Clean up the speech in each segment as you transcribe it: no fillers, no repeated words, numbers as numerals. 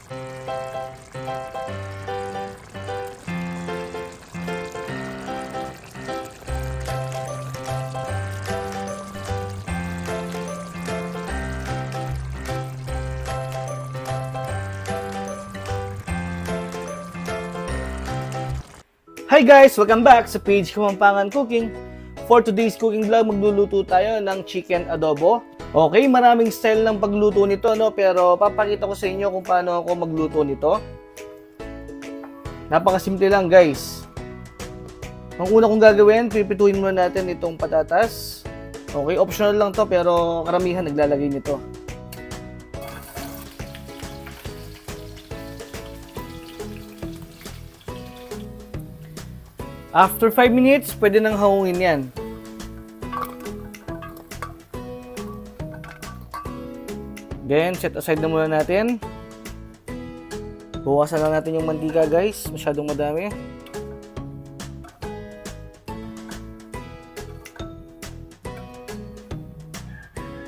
Hi guys! Welcome back sa page Kapampangan Cooking. For today's cooking vlog, magluluto tayo ng chicken adobo. Okay, maraming style ng pagluto nito, no? Pero papakita ko sa inyo kung paano ako magluto nito. Napakasimple lang guys. Ang una kong gagawin, pipituin muna natin itong patatas. Okay, optional lang to pero karamihan naglalagay nito. After 5 minutes, pwede nang hawungin yan. Then, set aside na muna natin. Bukasan lang natin yung mantika guys. Masyadong madami.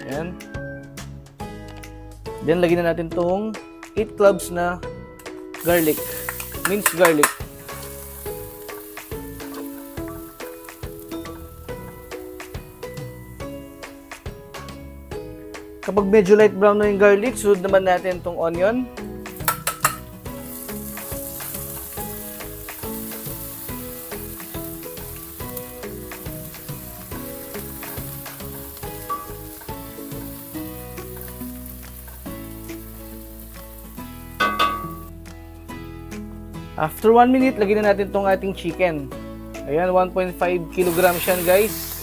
Ayan. Then, lagyan na natin itong 8 cloves na garlic. Minced garlic. Kapag medyo light brown na yung garlic, sunod naman natin itong onion. After 1 minute, lagyan na natin itong ating chicken. Ayan, 1.5 kilograms yan guys.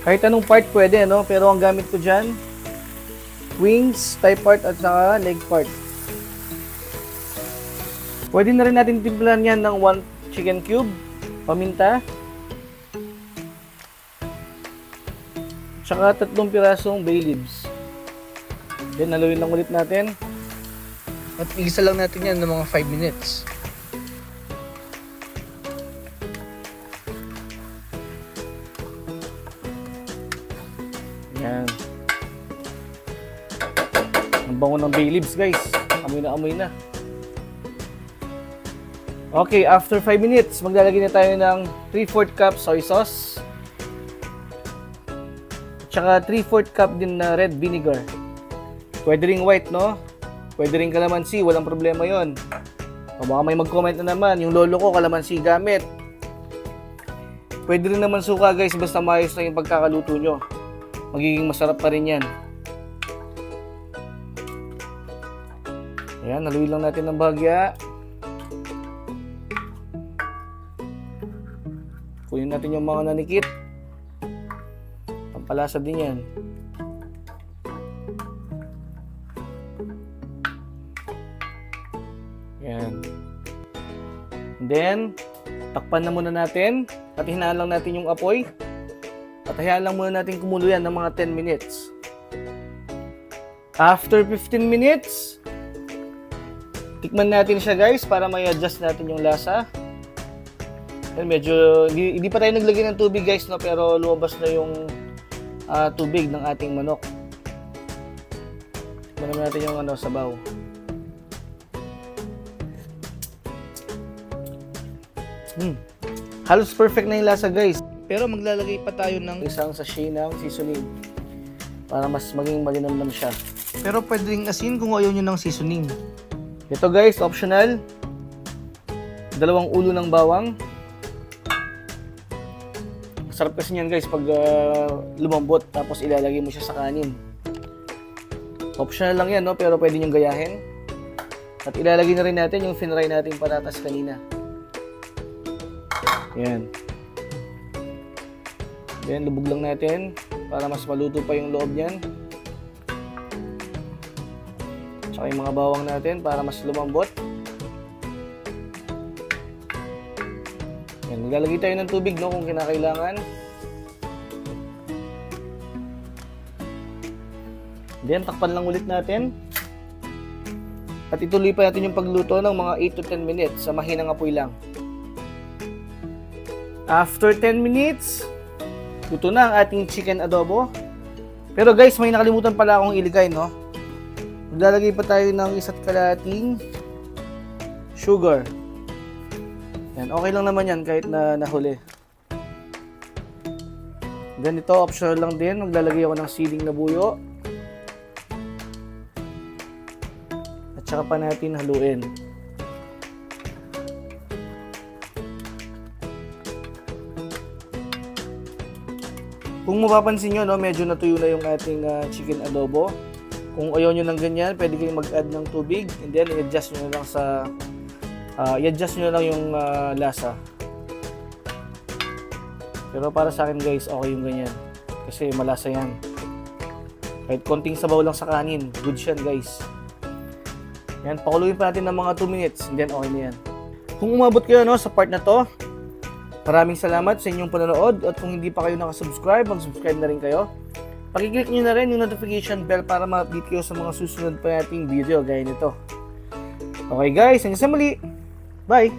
Kahit anong part pwede, no? Pero ang gamit ko dyan, wings, thigh part, at saka leg part. Pwede na rin natin timplahan yan ng 1 chicken cube, paminta, tsaka 3 pirasong bay leaves. Then, haluin lang ulit natin. At igisa lang natin yan ng mga 5 minutes. Yan. Ang bango ng bay leaves guys. Amoy na. Okay, after 5 minutes, maglalagay na tayo ng 3/4 cup soy sauce. At saka 3/4 cup din na red vinegar. Pwede ring white, no? Pwede ring kalamansi, walang problema yon. O baka may mag-comment na naman, yung lolo ko kalamansi gamit. Pwede rin naman suka guys, basta maayos na yung pagkakaluto nyo. Magiging masarap pa rin yan. Ayan, haluin lang natin ng bahagya. Kunin natin yung mga nanikit. Pampalasa din yan. Ayan. And then, takpan na muna natin. At hinaan lang natin yung apoy. At hayaan lang muna natin kumulo yan ng mga 10 minutes. After 15 minutes, tikman natin siya guys para may adjust natin yung lasa. And medyo, hindi pa tayo naglagay ng tubig guys, no? Pero lumabas na yung tubig ng ating manok. Tikman naman natin yung sabaw. Halos perfect na yung lasa guys. Pero maglalagay pa tayo ng isang sachet ng seasoning para mas maging malinamnam siya. Pero pwede ring asin kung ayaw nyo ng seasoning. Ito guys, optional. 2 ulo ng bawang. Masarap kasi yan guys pag lumambot tapos ilalagay mo siya sa kanin. Optional lang yan, no? Pero pwede nyo gayahin. At ilalagay na rin natin yung finry nating patatas kanina. Yan. Then, lubog lang natin para mas maluto pa yung loob niyan. Tsaka yung mga bawang natin para mas lumambot. Yan, maglalagay tayo ng tubig, no, kung kinakailangan. Then, takpan lang ulit natin. At ituloy pa natin yung pagluto ng mga 8 to 10 minutes sa mahinang apoy lang. After 10 minutes, luto na ang ating chicken adobo. Pero guys, may nakalimutan pala akong ilagay, no? Maglalagay pa tayo ng 1.5 sugar. Yan, okay lang naman yan kahit na nahuli. Then ito, optional lang din. Maglalagay ako ng siling na buyo. At saka pa natin haluin. Kung mapapansin nyo, no, medyo natuyo na yung ating chicken adobo. Kung ayaw nyo ng ganyan, pwede kayong mag-add ng tubig. And then, i-adjust nyo lang sa... i-adjust nyo lang yung lasa. Pero para sa akin guys, okay yung ganyan. Kasi malasa yan. Kahit konting sabaw lang sa kanin, good yan guys. Yan, pakuluin pa natin ng mga 2 minutes. And then, okay na yan. Kung umabot kayo no, sa part na to, maraming salamat sa inyong panonood. At kung hindi pa kayo nakasubscribe, mag-subscribe na rin kayo. Pakiclick nyo na rin yung notification bell para ma-update kayo sa mga susunod pa nating video gaya nito. Okay guys, hanggang sa muli. Bye!